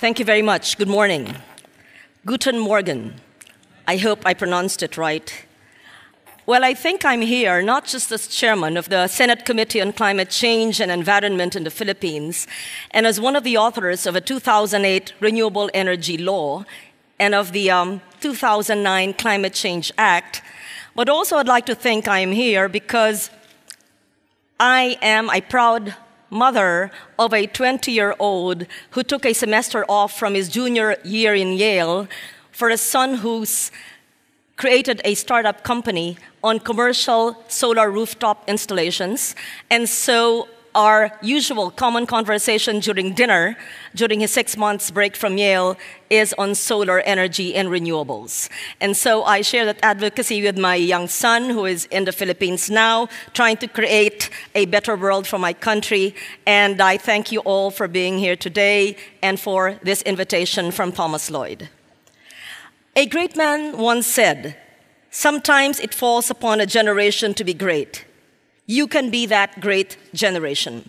Thank you very much. Good morning. Guten Morgen. I hope I pronounced it right. Well, I think I'm here not just as chairman of the Senate Committee on Climate Change and Environment in the Philippines, and as one of the authors of a 2008 Renewable Energy Law and of the 2009 Climate Change Act, but also I'd like to think I'm here because I am a proud mother of a 20-year-old who took a semester off from his junior year in Yale for a son who's created a startup company on commercial solar rooftop installations. And so our usual common conversation during dinner, during his 6 months break from Yale, is on solar energy and renewables. And so I share that advocacy with my young son, who is in the Philippines now, trying to create a better world for my country. And I thank you all for being here today and for this invitation from ThomasLloyd. A great man once said, "Sometimes it falls upon a generation to be great. You can be that great generation."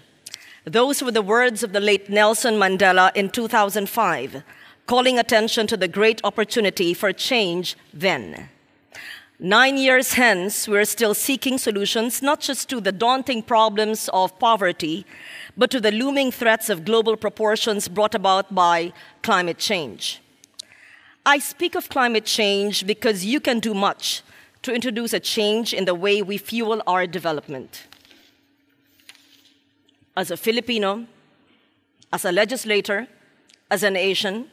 Those were the words of the late Nelson Mandela in 2005, calling attention to the great opportunity for change then. 9 years hence, we're still seeking solutions not just to the daunting problems of poverty, but to the looming threats of global proportions brought about by climate change. I speak of climate change because you can do much to introduce a change in the way we fuel our development. As a Filipino, as a legislator, as an Asian,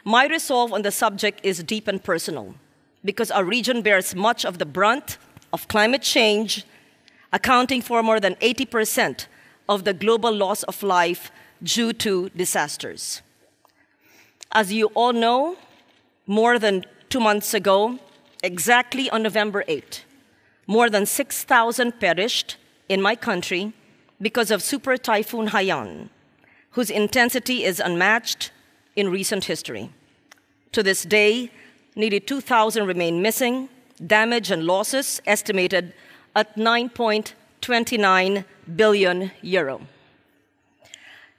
my resolve on the subject is deep and personal because our region bears much of the brunt of climate change, accounting for more than 80% of the global loss of life due to disasters. As you all know, more than 2 months ago, exactly on November 8, more than 6,000 perished in my country because of Super Typhoon Haiyan, whose intensity is unmatched in recent history. To this day, nearly 2,000 remain missing, damage and losses estimated at €9.29 billion.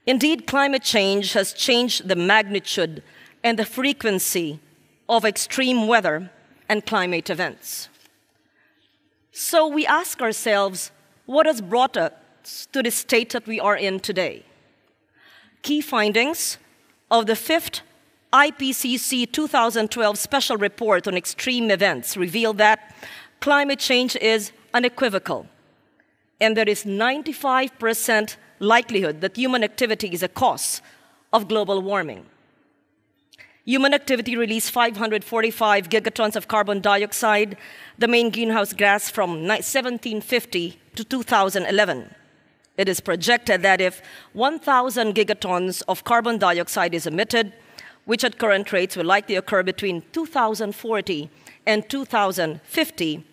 Indeed, climate change has changed the magnitude and the frequency of extreme weather and climate events. So we ask ourselves, what has brought us to the state that we are in today? Key findings of the 5th IPCC 2012 Special Report on Extreme Events reveal that climate change is unequivocal, and there is 95% likelihood that human activity is a cause of global warming. Human activity released 545 gigatons of carbon dioxide, the main greenhouse gas from 1750 to 2011. It is projected that if 1,000 gigatons of carbon dioxide is emitted, which at current rates will likely occur between 2040 and 2050,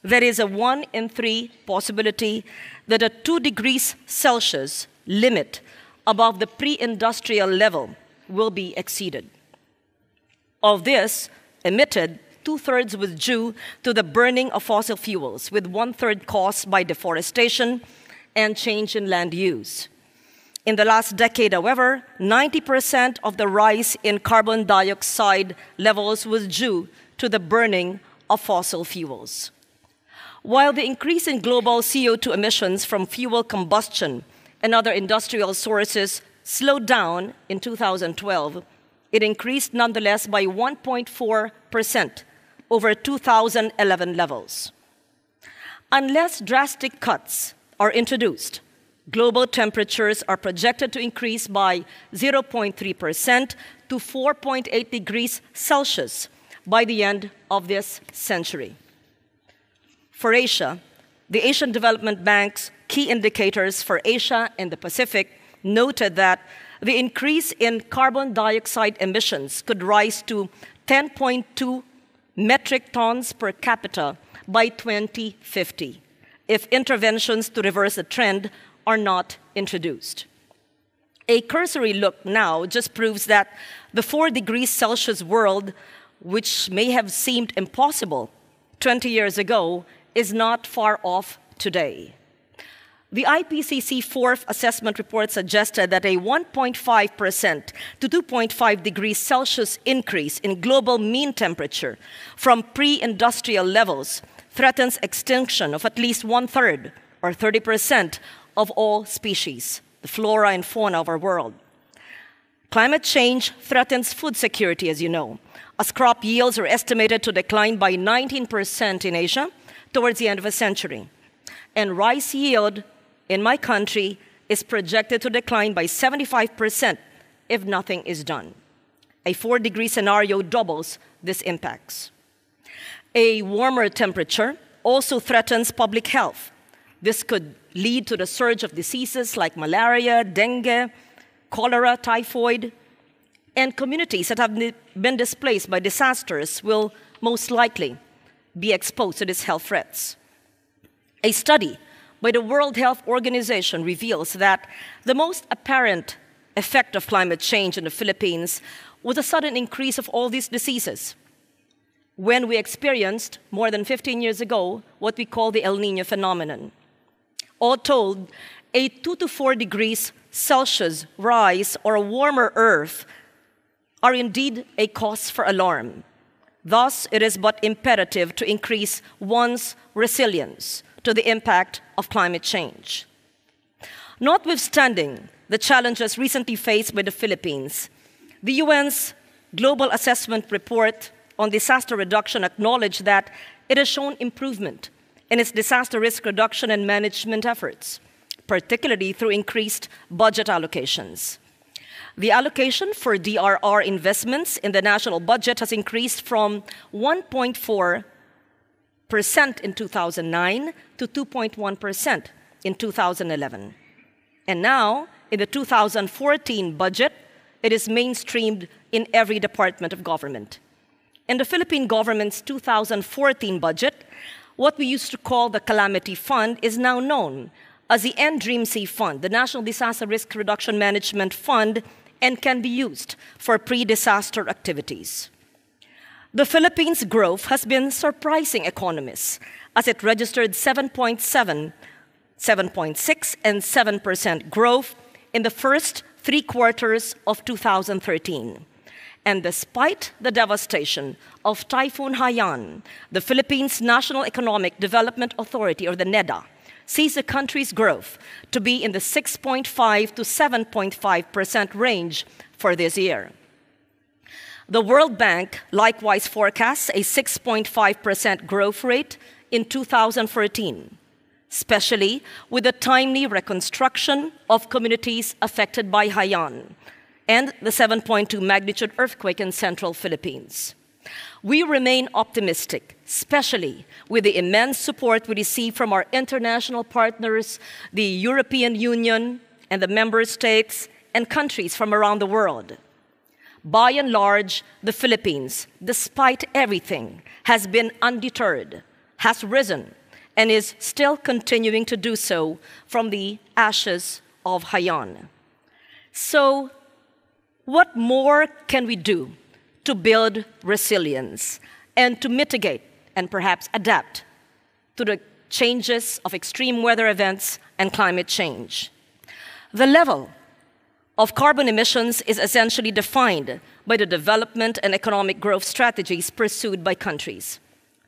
there is a 1 in 3 possibility that a 2 degrees Celsius limit above the pre-industrial level will be exceeded. Of this emitted, 2/3 was due to the burning of fossil fuels, with 1/3 caused by deforestation and change in land use. In the last decade, however, 90% of the rise in carbon dioxide levels was due to the burning of fossil fuels. While the increase in global CO2 emissions from fuel combustion and other industrial sources slowed down in 2012, it increased nonetheless by 1.4% over 2011 levels. Unless drastic cuts are introduced, global temperatures are projected to increase by 0.3% to 4.8 degrees Celsius by the end of this century. For Asia, the Asian Development Bank's key indicators for Asia and the Pacific noted that the increase in carbon dioxide emissions could rise to 10.2 metric tons per capita by 2050 if interventions to reverse the trend are not introduced. A cursory look now just proves that the 4 degrees Celsius world, which may have seemed impossible 20 years ago, is not far off today. The IPCC fourth assessment report suggested that a 1.5% to 2.5 degrees Celsius increase in global mean temperature from pre-industrial levels threatens extinction of at least 1/3, or 30%, of all species, the flora and fauna of our world. Climate change threatens food security, as you know, as crop yields are estimated to decline by 19% in Asia towards the end of a century. And rice yield in my country is projected to decline by 75% if nothing is done. A 4-degree scenario doubles these impacts. A warmer temperature also threatens public health. This could lead to the surge of diseases like malaria, dengue, cholera, typhoid, and communities that have been displaced by disasters will most likely be exposed to these health threats. A study by the World Health Organization reveals that the most apparent effect of climate change in the Philippines was a sudden increase of all these diseases when we experienced, more than 15 years ago, what we call the El Niño phenomenon. All told, a 2 to 4 degrees Celsius rise or a warmer Earth are indeed a cause for alarm. Thus, it is but imperative to increase one's resilience to the impact of climate change. Notwithstanding the challenges recently faced by the Philippines, the UN's Global Assessment Report on Disaster Reduction acknowledged that it has shown improvement in its disaster risk reduction and management efforts, particularly through increased budget allocations. The allocation for DRR investments in the national budget has increased from 1.4% in 2009 to 2.1% in 2011. And now, in the 2014 budget, it is mainstreamed in every department of government. In the Philippine government's 2014 budget, what we used to call the Calamity Fund is now known as the NDRIMC Fund, the National Disaster Risk Reduction Management Fund, and can be used for pre-disaster activities. The Philippines' growth has been surprising economists, as it registered 7.7, 7.6, and 7% growth in the first 3 quarters of 2013. And despite the devastation of Typhoon Haiyan, the Philippines National Economic Development Authority, or the NEDA, sees the country's growth to be in the 6.5 to 7.5% range for this year. The World Bank likewise forecasts a 6.5% growth rate in 2014, especially with the timely reconstruction of communities affected by Haiyan and the 7.2 magnitude earthquake in central Philippines. We remain optimistic, especially with the immense support we receive from our international partners, the European Union, and the member states and countries from around the world. By and large, the Philippines, despite everything, has been undeterred, has risen, and is still continuing to do so from the ashes of Haiyan. So, what more can we do to build resilience and to mitigate and perhaps adapt to the changes of extreme weather events and climate change? The level of carbon emissions is essentially defined by the development and economic growth strategies pursued by countries.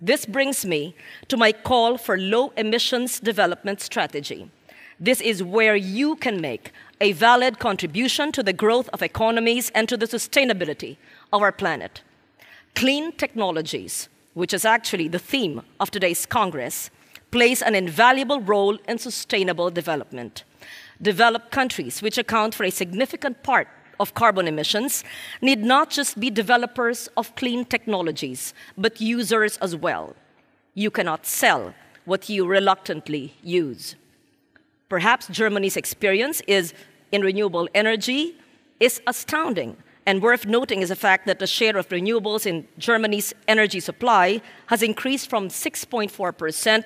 This brings me to my call for low emissions development strategy. This is where you can make a valid contribution to the growth of economies and to the sustainability of our planet. Clean technologies, which is actually the theme of today's Congress, plays an invaluable role in sustainable development. Developed countries, which account for a significant part of carbon emissions, need not just be developers of clean technologies, but users as well. You cannot sell what you reluctantly use. Perhaps Germany's experience in renewable energy is astounding, and worth noting is the fact that the share of renewables in Germany's energy supply has increased from 6.4%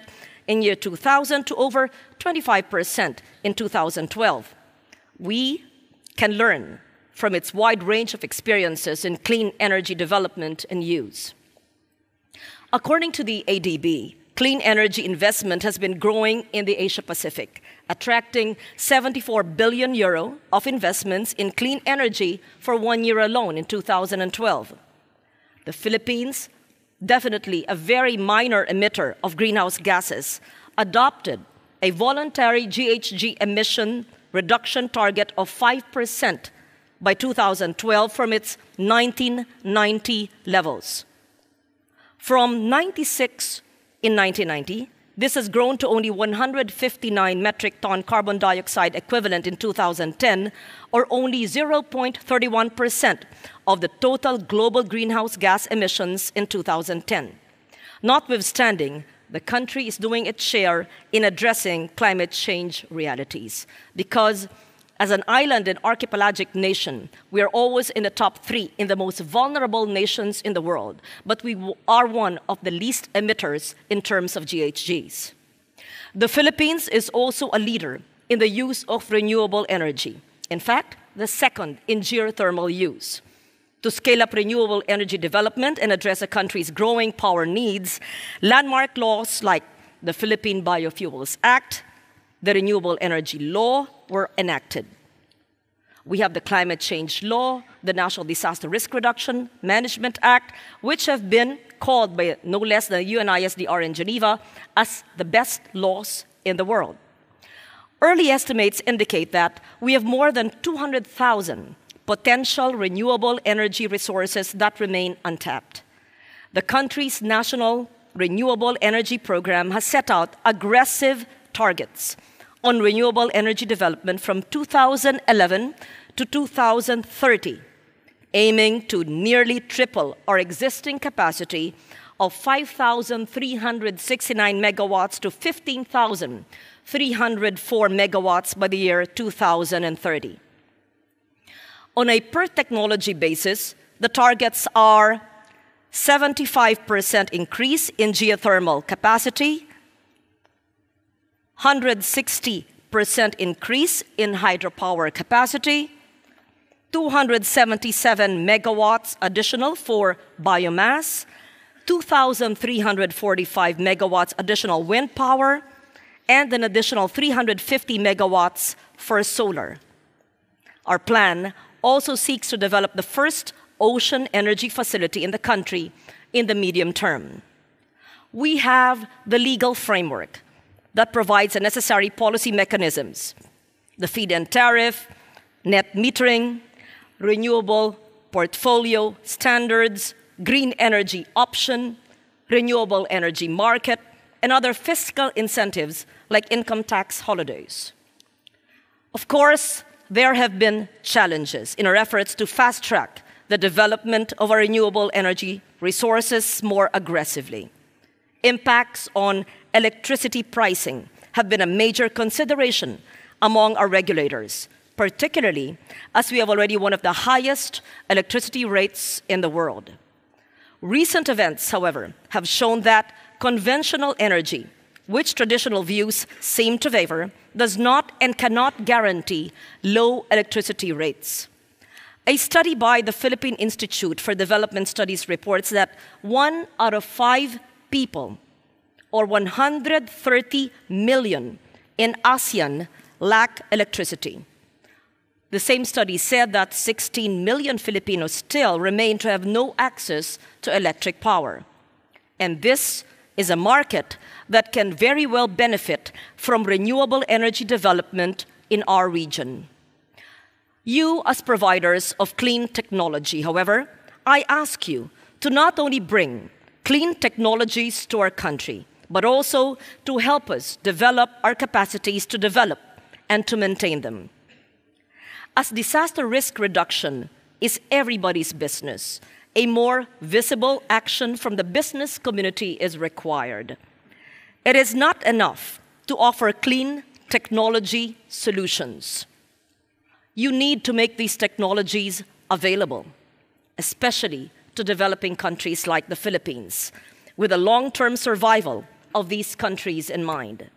in year 2000 to over 25% in 2012. We can learn from its wide range of experiences in clean energy development and use. According to the ADB, clean energy investment has been growing in the Asia-Pacific, attracting 74 billion euro of investments in clean energy for 1 year alone in 2012. The Philippines, definitely a very minor emitter of greenhouse gases, adopted a voluntary GHG emission reduction target of 5% by 2012 from its 1990 levels. From 96 in 1990, this has grown to only 159 metric ton carbon dioxide equivalent in 2010, or only 0.31% of the total global greenhouse gas emissions in 2010. Notwithstanding, the country is doing its share in addressing climate change realities, because as an island and archipelagic nation, we are always in the top 3 in the most vulnerable nations in the world, but we are one of the least emitters in terms of GHGs. The Philippines is also a leader in the use of renewable energy. In fact, the second in geothermal use. To scale up renewable energy development and address a country's growing power needs, landmark laws like the Philippine Biofuels Act, the Renewable Energy Law were enacted. We have the Climate Change Law, the National Disaster Risk Reduction Management Act, which have been called by no less than UNISDR in Geneva as the best laws in the world. Early estimates indicate that we have more than 200,000 potential renewable energy resources that remain untapped. The country's national renewable energy program has set out aggressive targets on renewable energy development from 2011 to 2030, aiming to nearly triple our existing capacity of 5,369 megawatts to 15,304 megawatts by the year 2030. On a per-technology basis, the targets are 75% increase in geothermal capacity, 160% increase in hydropower capacity, 277 megawatts additional for biomass, 2,345 megawatts additional wind power, and an additional 350 megawatts for solar. Our plan also seeks to develop the first ocean energy facility in the country in the medium term. We have the legal framework that provides the necessary policy mechanisms: the feed-in tariff, net metering, renewable portfolio standards, green energy option, renewable energy market, and other fiscal incentives like income tax holidays. Of course, there have been challenges in our efforts to fast-track the development of our renewable energy resources more aggressively. Impacts on electricity pricing have been a major consideration among our regulators, particularly as we have already one of the highest electricity rates in the world. Recent events, however, have shown that conventional energy, which traditional views seem to favor, does not and cannot guarantee low electricity rates. A study by the Philippine Institute for Development Studies reports that 1 out of 5 people, or 130 million in ASEAN, lack electricity. The same study said that 16 million Filipinos still remain to have no access to electric power. And this is a market that can very well benefit from renewable energy development in our region. You, as providers of clean technology, however, I ask you to not only bring clean technologies to our country, but also to help us develop our capacities to develop and to maintain them. As disaster risk reduction is everybody's business, a more visible action from the business community is required. It is not enough to offer clean technology solutions. You need to make these technologies available, especially to developing countries like the Philippines, with the long-term survival of these countries in mind.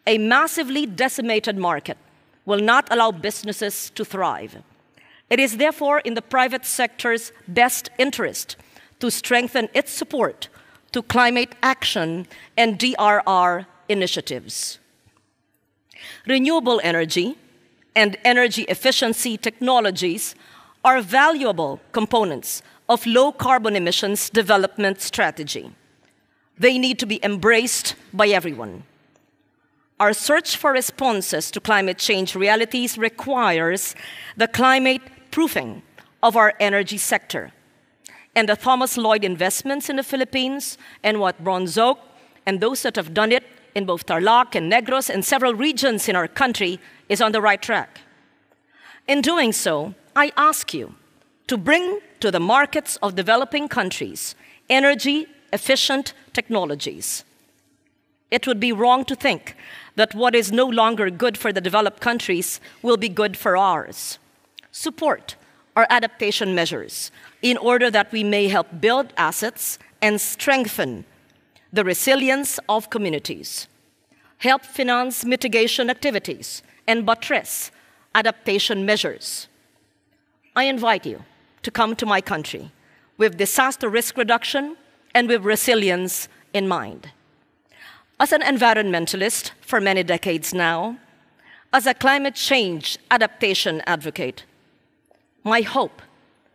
A massively decimated market will not allow businesses to thrive. It is therefore in the private sector's best interest to strengthen its support to climate action and DRR initiatives. Renewable energy and energy efficiency technologies are valuable components of low carbon emissions development strategy. They need to be embraced by everyone. Our search for responses to climate change realities requires the climate proofing of our energy sector. And the ThomasLloyd investments in the Philippines and what Bronze Oak and those that have done it in both Tarlac and Negros and several regions in our country is on the right track. In doing so, I ask you to bring to the markets of developing countries energy-efficient technologies. It would be wrong to think that what is no longer good for the developed countries will be good for ours. Support our adaptation measures in order that we may help build assets and strengthen the resilience of communities, help finance mitigation activities, and buttress adaptation measures. I invite you to come to my country with disaster risk reduction and with resilience in mind. As an environmentalist for many decades now, as a climate change adaptation advocate, my hope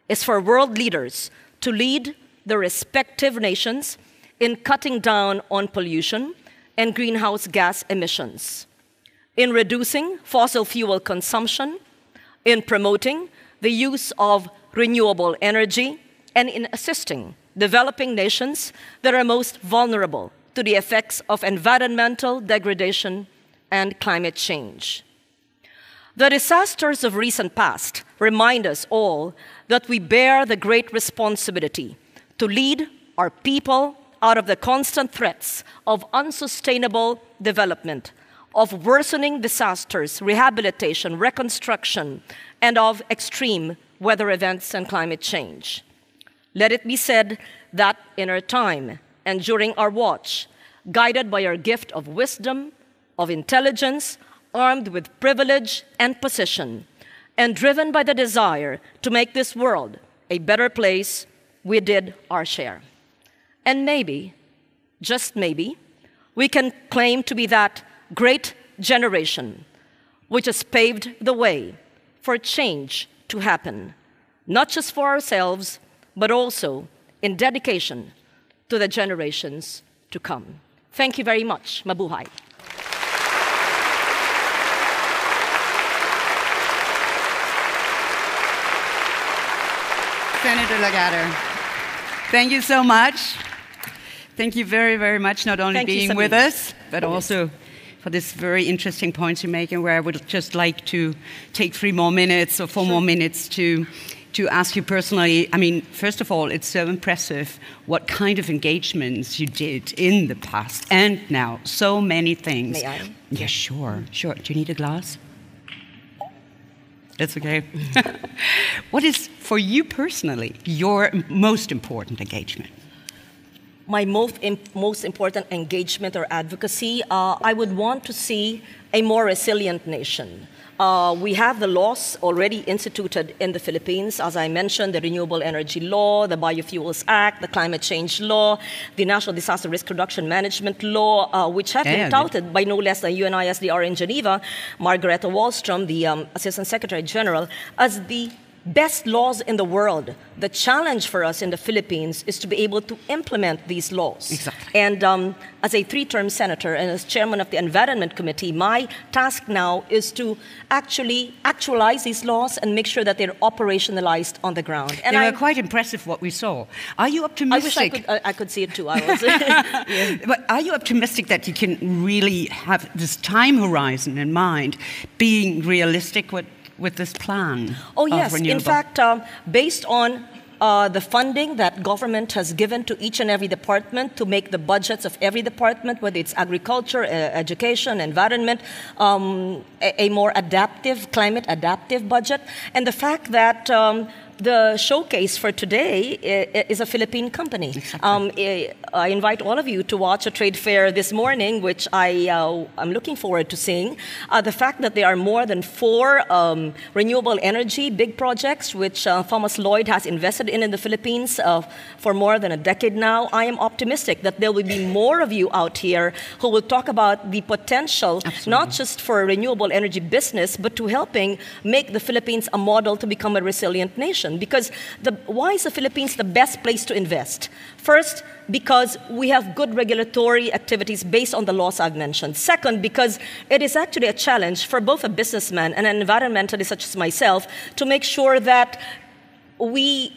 is for world leaders to lead their respective nations in cutting down on pollution and greenhouse gas emissions, in reducing fossil fuel consumption, in promoting the use of renewable energy, and in assisting developing nations that are most vulnerable to the effects of environmental degradation and climate change. The disasters of recent past remind us all that we bear the great responsibility to lead our people out of the constant threats of unsustainable development, of worsening disasters, rehabilitation, reconstruction, and of extreme weather events and climate change. Let it be said that in our time and during our watch, guided by our gift of wisdom, of intelligence, armed with privilege and position, and driven by the desire to make this world a better place, we did our share. And maybe, just maybe, we can claim to be that great generation which has paved the way for change to happen, not just for ourselves, but also in dedication to the generations to come. Thank you very much. Mabuhay. Senator Legarda, thank you so much. Thank you very, very much, not only being with us, but also for this very interesting points you're making, where I would just like to take 3 more minutes or 4 more minutes to ask you personally. I mean, first of all, it's so impressive what kind of engagements you did in the past and now. So many things. May I? Yeah, sure. Do you need a glass? That's okay. What is, for you personally, your most important engagement? My most important engagement or advocacy, I would want to see a more resilient nation. We have the laws already instituted in the Philippines, as I mentioned, the Renewable Energy Law, the Biofuels Act, the Climate Change Law, the National Disaster Risk Reduction Management Law, which have been touted by no less than UNISDR in Geneva, Margareta Wallström, the Assistant Secretary General, as the best laws in the world. The challenge for us in the Philippines is to be able to implement these laws. Exactly. And as a 3-term senator and as chairman of the Environment Committee, my task now is to actually actualize these laws and make sure that they're operationalized on the ground. And they were quite impressive what we saw. Are you optimistic? I wish I could see it too. I was. Yeah. But are you optimistic that you can really have this time horizon in mind, being realistic with this plan? Oh, yes. In fact, based on the funding that government has given to each and every department to make the budgets of every department, whether it's agriculture, education, environment, a more adaptive, climate adaptive budget, and the fact that the showcase for today is a Philippine company. Exactly. I invite all of you to watch a trade fair this morning, which I'm looking forward to seeing. The fact that there are more than 4 renewable energy big projects, which ThomasLloyd has invested in the Philippines for more than a decade now. I am optimistic that there will be more of you out here who will talk about the potential, absolutely, not just for a renewable energy business, but to helping make the Philippines a model to become a resilient nation. Because why is the Philippines the best place to invest? First, because we have good regulatory activities based on the laws I've mentioned. Second, because it is actually a challenge for both a businessman and an environmentalist such as myself to make sure that we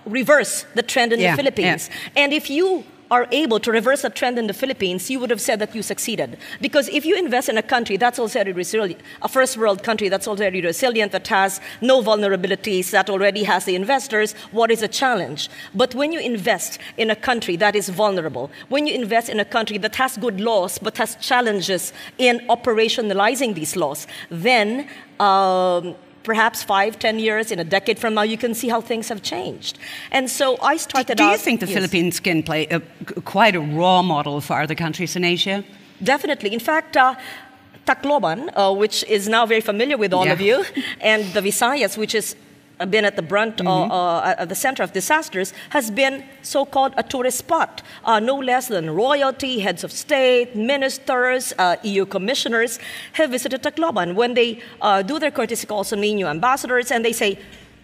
reverse the trend in the Philippines. Yeah. And if you are able to reverse a trend in the Philippines, you would have said that you succeeded. Because if you invest in a country that's already resilient, a first world country that's already resilient, that has no vulnerabilities, that already has the investors, what is a challenge? But when you invest in a country that is vulnerable, when you invest in a country that has good laws but has challenges in operationalizing these laws, then perhaps 5, 10 years, in a decade from now, you can see how things have changed. And so I started out... Do you think the Philippines can play quite a role model for other countries in Asia? Definitely. In fact, Tacloban, which is now very familiar with all of you, and the Visayas, which has been at the brunt, at the center of disasters, has been so-called a tourist spot. No less than royalty, heads of state, ministers, EU commissioners have visited Tacloban. When they do their courtesy calls on new ambassadors, and they say,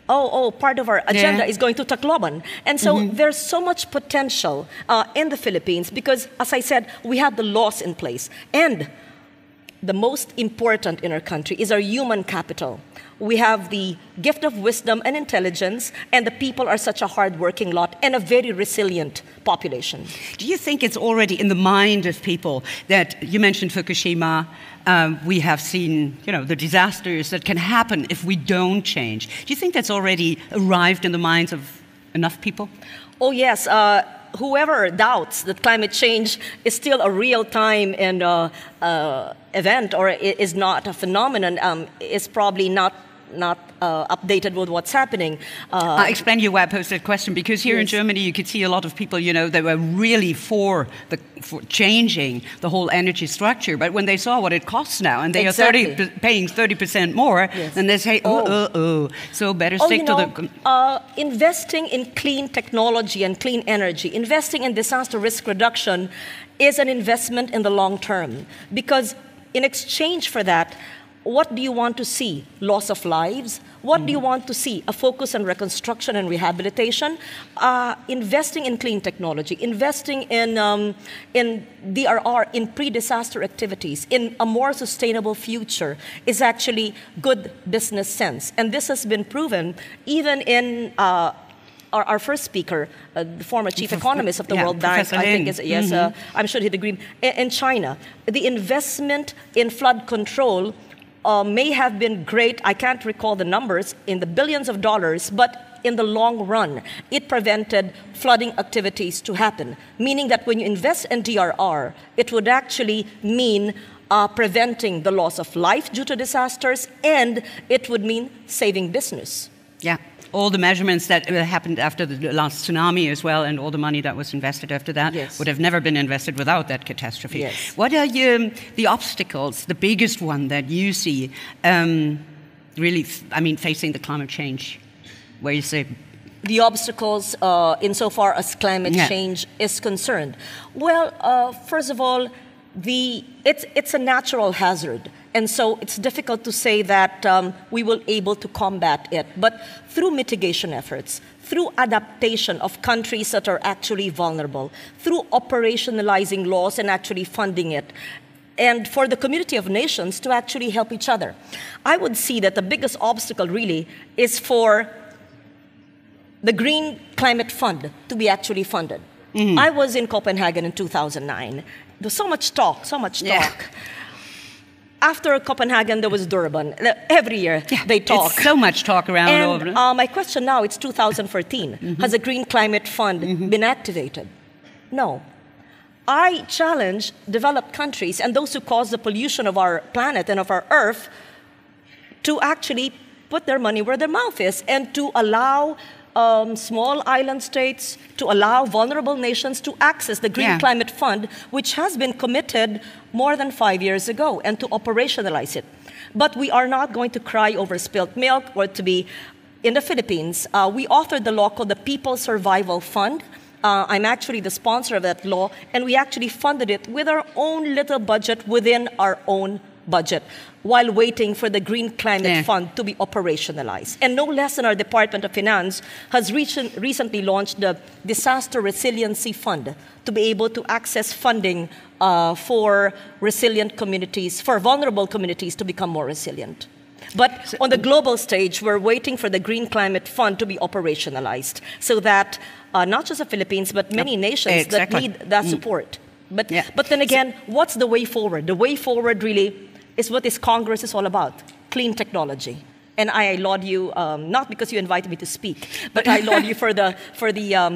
part of our agenda is going to Tacloban. And so there's so much potential in the Philippines because, as I said, we have the laws in place. And the most important in our country is our human capital. We have the gift of wisdom and intelligence, and the people are such a hard-working lot and a very resilient population. Do you think it's already in the mind of people that, you mentioned Fukushima, we have seen, the disasters that can happen if we don't change. Do you think that's already arrived in the minds of enough people? Oh, yes. Whoever doubts that climate change is still a real-time and event, or is not a phenomenon, is probably not updated with what's happening. I'll explain you why I posed that question, because here in Germany you could see a lot of people, they were really for changing the whole energy structure, but when they saw what it costs now, and they are paying 30% more, then they say, so better stick to the... investing in clean technology and clean energy, investing in disaster risk reduction is an investment in the long term, because in exchange for that, what do you want to see? Loss of lives? What do you want to see? A focus on reconstruction and rehabilitation? Investing in clean technology, investing in DRR, in pre-disaster activities, in a more sustainable future is actually good business sense. And this has been proven even in our first speaker, the former chief economist of the World Bank, I think is, I'm sure he'd agree, in China. The investment in flood control may have been great. I can't recall the numbers, in the billions of dollars, but in the long run, it prevented flooding activities to happen, meaning that when you invest in DRR, it would actually mean preventing the loss of life due to disasters, and it would mean saving business. Yeah. All the measurements that happened after the last tsunami as well, and all the money that was invested after that would have never been invested without that catastrophe. Yes. What are the obstacles, the biggest one that you see, really, facing the climate change, where you say... The obstacles insofar as climate change is concerned? Well, first of all, it's a natural hazard. And so it's difficult to say that we will be able to combat it. But through mitigation efforts, through adaptation of countries that are actually vulnerable, through operationalizing laws and actually funding it, and for the community of nations to actually help each other. I would see that the biggest obstacle really is for the Green Climate Fund to be actually funded. I was in Copenhagen in 2009. There was so much talk. After Copenhagen, there was Durban. Every year, they talk. It's so much talk around over. And my question now, it's 2014. Has a Green Climate Fund been activated? No. I challenge developed countries and those who cause the pollution of our planet and of our Earth to actually put their money where their mouth is and to allow small island states, to allow vulnerable nations to access the Green Climate Fund, which has been committed more than 5 years ago, and to operationalize it. But we are not going to cry over spilt milk or to be in the Philippines. We authored the law called the People Survival Fund. I'm actually the sponsor of that law, and we actually funded it with our own little budget within our own budget while waiting for the Green Climate Fund to be operationalized. And no less than our Department of Finance has recently launched the Disaster Resiliency Fund to be able to access funding for resilient communities, for vulnerable communities to become more resilient. But on the global stage, we're waiting for the Green Climate Fund to be operationalized so that not just the Philippines, but many nations that need that support. But then again, what's the way forward? The way forward really is what this Congress is all about, clean technology. And I laud you, not because you invited me to speak, but I laud you for the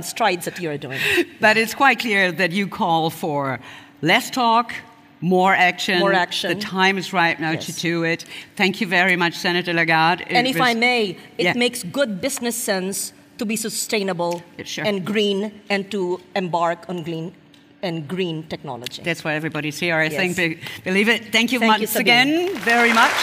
strides that you're doing. But it's quite clear that you call for less talk, more action. More action. The time is right now to do it. Thank you very much, Senator Lagarde. And if I may, it makes good business sense to be sustainable and green and to embark on green technology. That's why everybody's here, I think. Believe it. Thank you once again very much.